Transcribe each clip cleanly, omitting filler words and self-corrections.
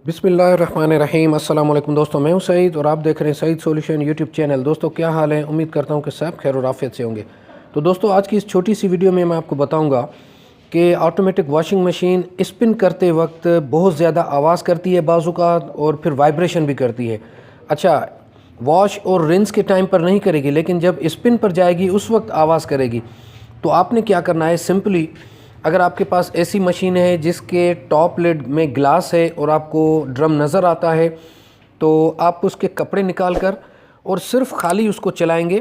बिस्मिल्लाहिर्रहमानिर्रहीम। अस्सलाम वालेकुम दोस्तों, मैं हूं सईद और आप देख रहे हैं सईद सॉल्यूशन यूट्यूब चैनल। दोस्तों क्या हाल है? उम्मीद करता हूं कि सब खैर और आफियत से होंगे। तो दोस्तों आज की इस छोटी सी वीडियो में मैं आपको बताऊंगा कि ऑटोमेटिक वॉशिंग मशीन स्पिन करते वक्त बहुत ज़्यादा आवाज़ करती है बाज़ात और फिर वाइब्रेशन भी करती है। अच्छा, वॉश और रिंस के टाइम पर नहीं करेगी, लेकिन जब स्पिन पर जाएगी उस वक्त आवाज़ करेगी। तो आपने क्या करना है, सिंपली अगर आपके पास ऐसी मशीन है जिसके टॉप लिड में ग्लास है और आपको ड्रम नज़र आता है, तो आप उसके कपड़े निकाल कर और सिर्फ खाली उसको चलाएंगे।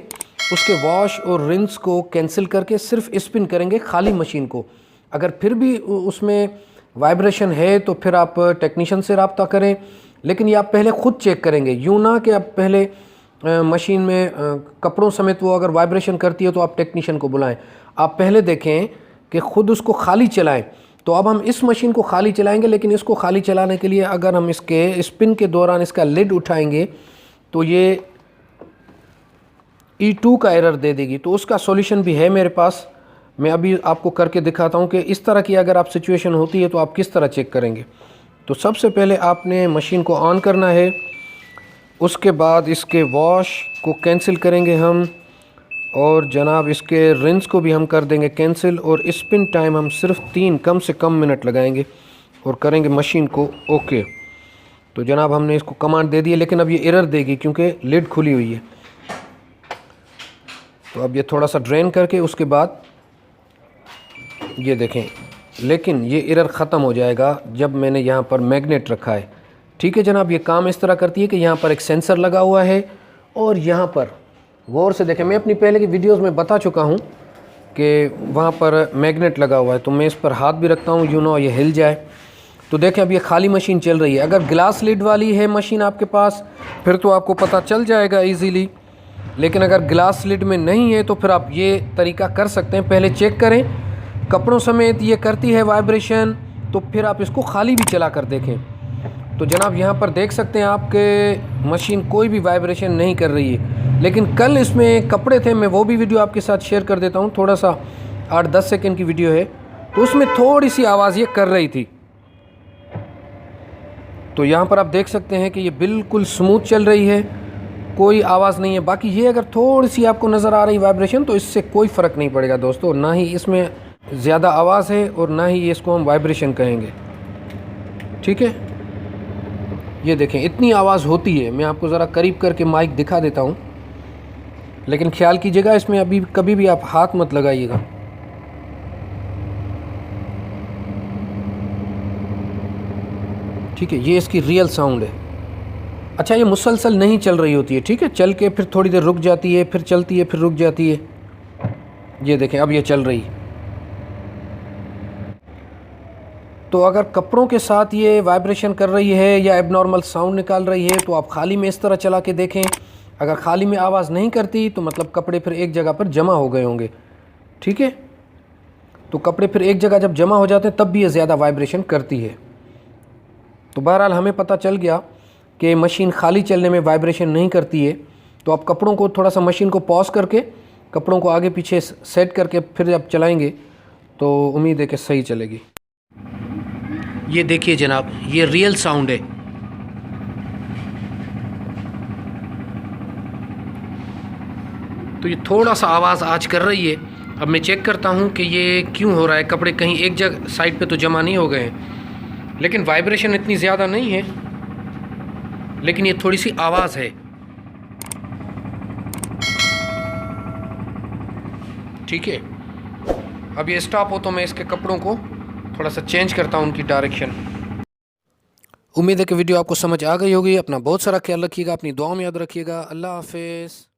उसके वॉश और रिंस को कैंसिल करके सिर्फ स्पिन करेंगे खाली मशीन को। अगर फिर भी उसमें वाइब्रेशन है तो फिर आप टेक्नीशियन से रब्ता करें, लेकिन ये आप पहले ख़ुद चेक करेंगे। यूँ ना कि आप पहले मशीन में कपड़ों समेत वो अगर वाइब्रेशन करती है तो आप टेक्नीशियन को बुलाएं। आप पहले देखें कि ख़ुद उसको खाली चलाएं। तो अब हम इस मशीन को खाली चलाएंगे, लेकिन इसको खाली चलाने के लिए अगर हम इसके स्पिन के दौरान इसका लिड उठाएंगे तो ये E2 का एरर दे देगी। तो उसका सॉल्यूशन भी है मेरे पास, मैं अभी आपको करके दिखाता हूँ कि इस तरह की अगर आप सिचुएशन होती है तो आप किस तरह चेक करेंगे। तो सबसे पहले आपने मशीन को ऑन करना है, उसके बाद इसके वॉश को कैंसिल करेंगे हम, और जनाब इसके रिंस को भी हम कर देंगे कैंसिल, और स्पिन टाइम हम सिर्फ 3 कम से कम मिनट लगाएंगे और करेंगे मशीन को ओके। तो जनाब हमने इसको कमांड दे दी है, लेकिन अब ये एरर देगी क्योंकि लिड खुली हुई है। तो अब ये थोड़ा सा ड्रेन करके उसके बाद ये देखें, लेकिन ये एरर ख़त्म हो जाएगा जब मैंने यहाँ पर मैग्नेट रखा है। ठीक है जनाब, ये काम इस तरह करती है कि यहाँ पर एक सेंसर लगा हुआ है और यहाँ पर गौर से देखें, मैं अपनी पहले की वीडियोस में बता चुका हूँ कि वहाँ पर मैग्नेट लगा हुआ है। तो मैं इस पर हाथ भी रखता हूँ, यूँ ना ये हिल जाए। तो देखें अब ये खाली मशीन चल रही है। अगर ग्लास लिड वाली है मशीन आपके पास फिर तो आपको पता चल जाएगा ईज़िली, लेकिन अगर ग्लास लिड में नहीं है तो फिर आप ये तरीका कर सकते हैं। पहले चेक करें, कपड़ों समेत ये करती है वाइब्रेशन, तो फिर आप इसको खाली भी चला कर देखें। तो जनाब यहाँ पर देख सकते हैं आपके मशीन कोई भी वाइब्रेशन नहीं कर रही है। लेकिन कल इसमें कपड़े थे, मैं वो भी वीडियो आपके साथ शेयर कर देता हूँ। थोड़ा सा 8-10 सेकंड की वीडियो है, तो उसमें थोड़ी सी आवाज़ ये कर रही थी। तो यहाँ पर आप देख सकते हैं कि ये बिल्कुल स्मूथ चल रही है, कोई आवाज़ नहीं है। बाकी ये अगर थोड़ी सी आपको नज़र आ रही वाइब्रेशन तो इससे कोई फ़र्क नहीं पड़ेगा दोस्तों, ना ही इसमें ज़्यादा आवाज़ है और ना ही इसको हम वाइब्रेशन कहेंगे। ठीक है, ये देखें इतनी आवाज़ होती है। मैं आपको ज़रा करीब करके माइक दिखा देता हूँ, लेकिन ख्याल कीजिएगा इसमें अभी कभी भी आप हाथ मत लगाइएगा। ठीक है, ये इसकी रियल साउंड है। अच्छा, ये मुसलसल नहीं चल रही होती है, ठीक है, चल के फिर थोड़ी देर रुक जाती है, फिर चलती है, फिर रुक जाती है। ये देखें अब ये चल रही है। तो अगर कपड़ों के साथ ये वाइब्रेशन कर रही है या एबनॉर्मल साउंड निकाल रही है तो आप खाली में इस तरह चला के देखें। अगर खाली में आवाज़ नहीं करती तो मतलब कपड़े फिर एक जगह पर जमा हो गए होंगे। ठीक है, तो कपड़े फिर एक जगह जब जमा हो जाते हैं तब भी ये ज़्यादा वाइब्रेशन करती है। तो बहरहाल हमें पता चल गया कि मशीन खाली चलने में वाइब्रेशन नहीं करती है। तो आप कपड़ों को थोड़ा सा मशीन को पॉज करके कपड़ों को आगे पीछे सेट करके फिर जब चलाएँगे तो उम्मीद है कि सही चलेगी। ये देखिए जनाब, ये रियल साउंड है। तो ये थोड़ा सा आवाज़ आज कर रही है। अब मैं चेक करता हूँ कि ये क्यों हो रहा है। कपड़े कहीं एक जगह साइड पे तो जमा नहीं हो गए हैं, लेकिन वाइब्रेशन इतनी ज़्यादा नहीं है, लेकिन ये थोड़ी सी आवाज़ है। ठीक है, अब ये स्टॉप हो तो मैं इसके कपड़ों को थोड़ा सा चेंज करता हूँ उनकी डायरेक्शन। उम्मीद है कि वीडियो आपको समझ आ गई होगी। अपना बहुत सारा ख्याल रखिएगा, अपनी दुआ में याद रखिएगा। अल्लाह हाफिज़।